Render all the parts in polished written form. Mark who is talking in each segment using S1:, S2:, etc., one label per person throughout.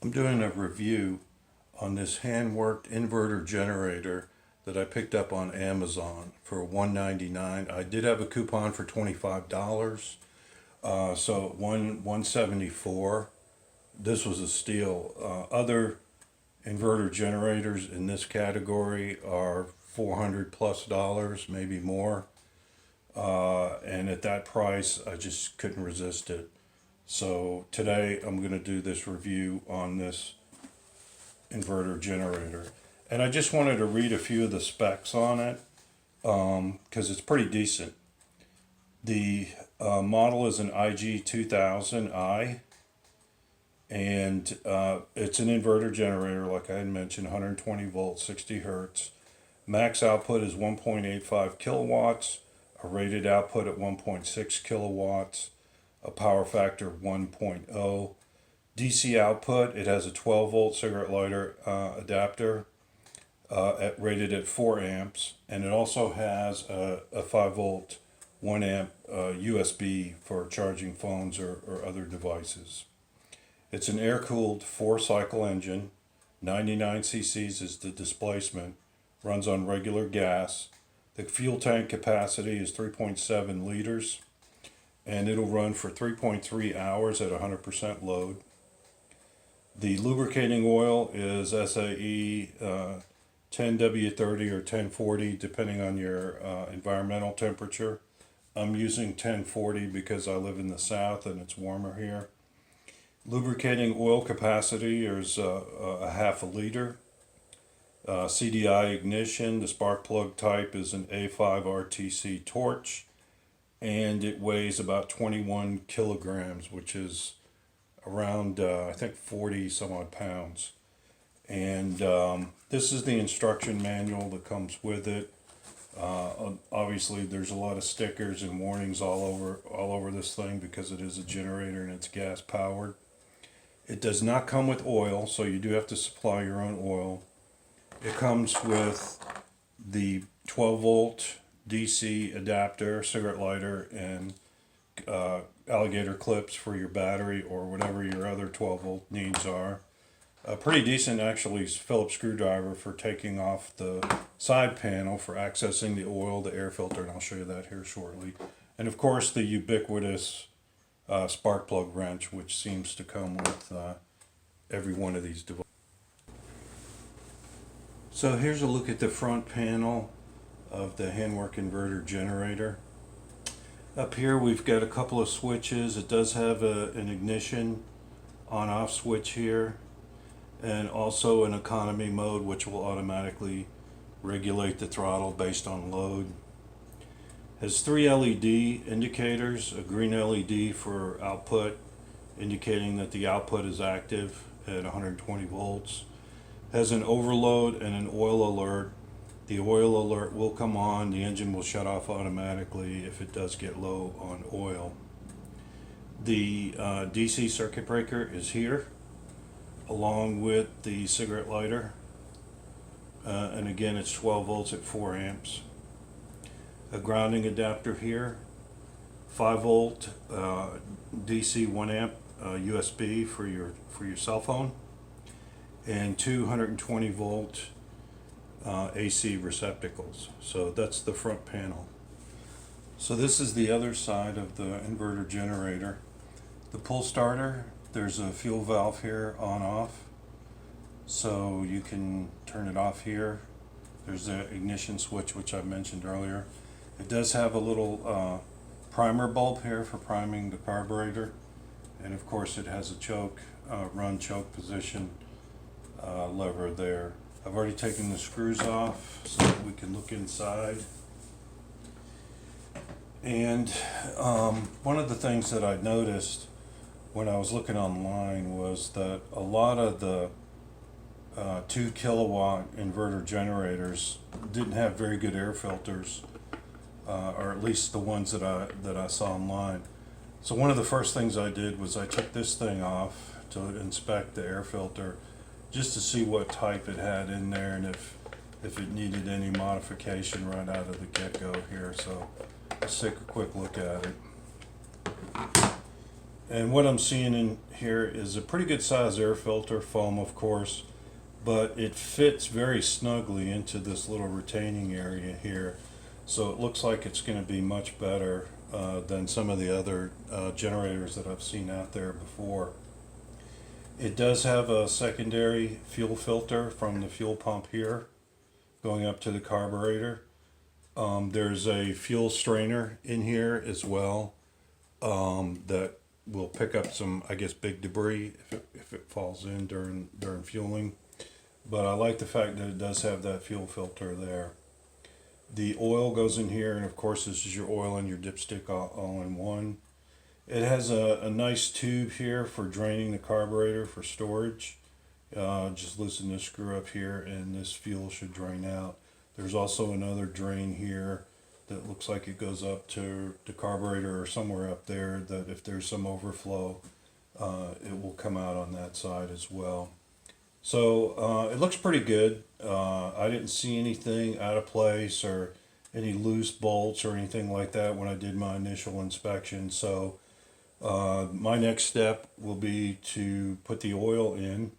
S1: I'm doing a review on this hand-worked inverter generator that I picked up on Amazon for $199. I did have a coupon for $25, so $174. This was a steal. Other inverter generators in this category are $400+, maybe more. And at that price, I just couldn't resist it. So today I'm going to do this review on this inverter generator. And I just wanted to read a few of the specs on it because it's pretty decent. The model is an IG2000i, and it's an inverter generator, like I had mentioned, 120 volts, 60 hertz. Max output is 1.85 kilowatts, a rated output at 1.6 kilowatts, a power factor of 1.0. DC output, it has a 12 volt cigarette lighter adapter rated at 4 amps, and it also has a 5 volt 1 amp USB for charging phones or other devices. It's an air-cooled 4-cycle engine. 99 cc's is the displacement. Runs on regular gas. The fuel tank capacity is 3.7 liters, and it'll run for 3.3 hours at 100% load. The lubricating oil is SAE 10W30 or 1040, depending on your environmental temperature. I'm using 1040 because I live in the south and it's warmer here. Lubricating oil capacity is a half a liter. CDI ignition, the spark plug type is an A5 RTC torch, and it weighs about 21 kilograms, which is around I think 40 some odd pounds. And this is the instruction manual that comes with it. Obviously there's a lot of stickers and warnings all over this thing because it is a generator and it's gas powered. It does not come with oil, so you do have to supply your own oil. It comes with the 12 volt DC adapter, cigarette lighter, and alligator clips for your battery or whatever your other 12 volt needs are. A pretty decent, actually, Phillips screwdriver for taking off the side panel for accessing the oil, the air filter, and I'll show you that here shortly. And of course the ubiquitous spark plug wrench, which seems to come with every one of these devices. So here's a look at the front panel of the handwork inverter generator. Up here we've got a couple of switches. It does have an ignition on-off switch here, and also an economy mode, which will automatically regulate the throttle based on load. Has 3 LED indicators, a green LED for output, indicating that the output is active at 120 volts. Has an overload and an oil alert. The oil alert will come on, the engine will shut off automatically if it does get low on oil. The DC circuit breaker is here, along with the cigarette lighter, and again it's 12 volts at 4 amps. A grounding adapter here, 5 volt DC 1 amp USB for your cell phone, and 220 volt AC receptacles. So that's the front panel. So this is the other side of the inverter generator. The pull starter, there's a fuel valve here on off, so you can turn it off here. There's the ignition switch, which I mentioned earlier. It does have a little primer bulb here for priming the carburetor, and of course it has a choke, run choke position lever there. I've already taken the screws off so that we can look inside. And one of the things that I noticed when I was looking online was that a lot of the 2 kilowatt inverter generators didn't have very good air filters, or at least the ones that I saw online. So one of the first things I did was I took this thing off to inspect the air filter, just to see what type it had in there and if it needed any modification right out of the get-go here. So let's take a quick look at it. And what I'm seeing in here is a pretty good size air filter, foam of course, but it fits very snugly into this little retaining area here. So it looks like it's going to be much better than some of the other generators that I've seen out there before. It does have a secondary fuel filter from the fuel pump here going up to the carburetor. There's a fuel strainer in here as well that will pick up some, I guess, big debris if it falls in during fueling. But I like the fact that it does have that fuel filter there. The oil goes in here, and of course this is your oil and your dipstick all in one. It has a nice tube here for draining the carburetor for storage. Just loosen this screw up here and this fuel should drain out. There's also another drain here that looks like it goes up to the carburetor or somewhere up there, that if there's some overflow, it will come out on that side as well. So it looks pretty good. I didn't see anything out of place or any loose bolts or anything like that when I did my initial inspection. So my next step will be to put the oil in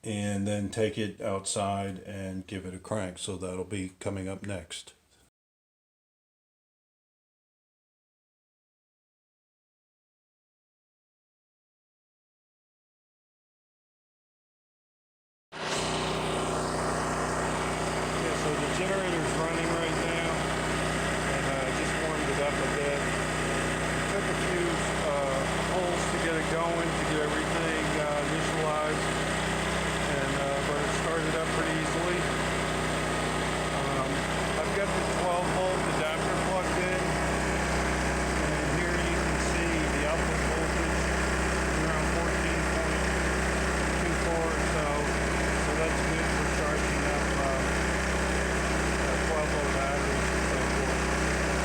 S1: and then take it outside and give it a crank. So that'll be coming up next. So the generator's running right now, and I just warmed it up a bit. Took a few holes to get it going, to get everything initialized, and but it started up pretty easily. I've got the 12-volt adapter plugged in, and here you can see the output voltage around 14.24 or so. So that's good for charging up 12-volt batteries and so forth.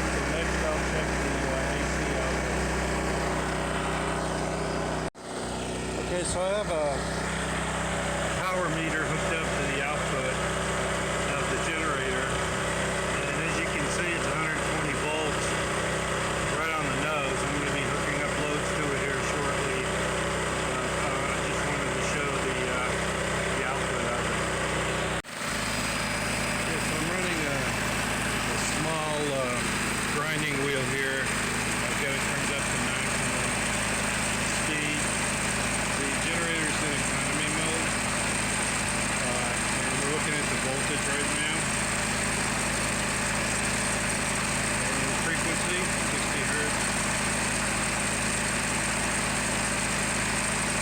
S1: So next I'll check the AC output. Okay, so I have a power meter hooked up to the output of the generator, and as you can see it's 120 volts right on the nose. I'm going to be hooking up loads to it here shortly, but I just wanted to show the output of it. Okay, so I'm running a small grinding wheel here. I've got it turned up to maximum speed. The generator's in economy mode, and we're looking at the voltage right now. And the frequency, 60 hertz.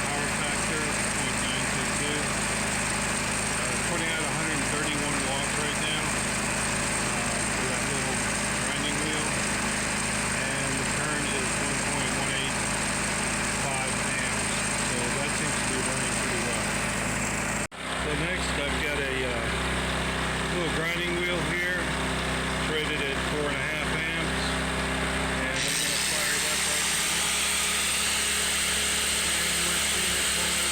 S1: Power factor, 0.922. Putting out 131 watts right now for that little grinding wheel, and the current is 1.185 amps, so that seems to be running pretty well. So next I've got a little grinding wheel here, rated at 4.5 amps, and I'm going to fire it up right now. And we're seeing it pulling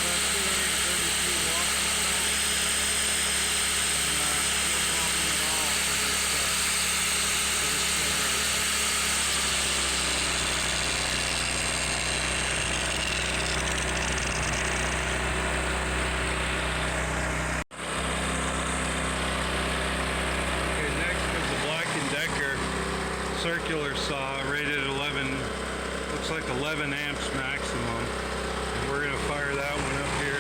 S1: about 232 watts or so. And no problem at all for this generator. Okay, next is the Black & Decker circular saw, rated at 11, looks like 11 amps maximum. And we're going to fire that one up here.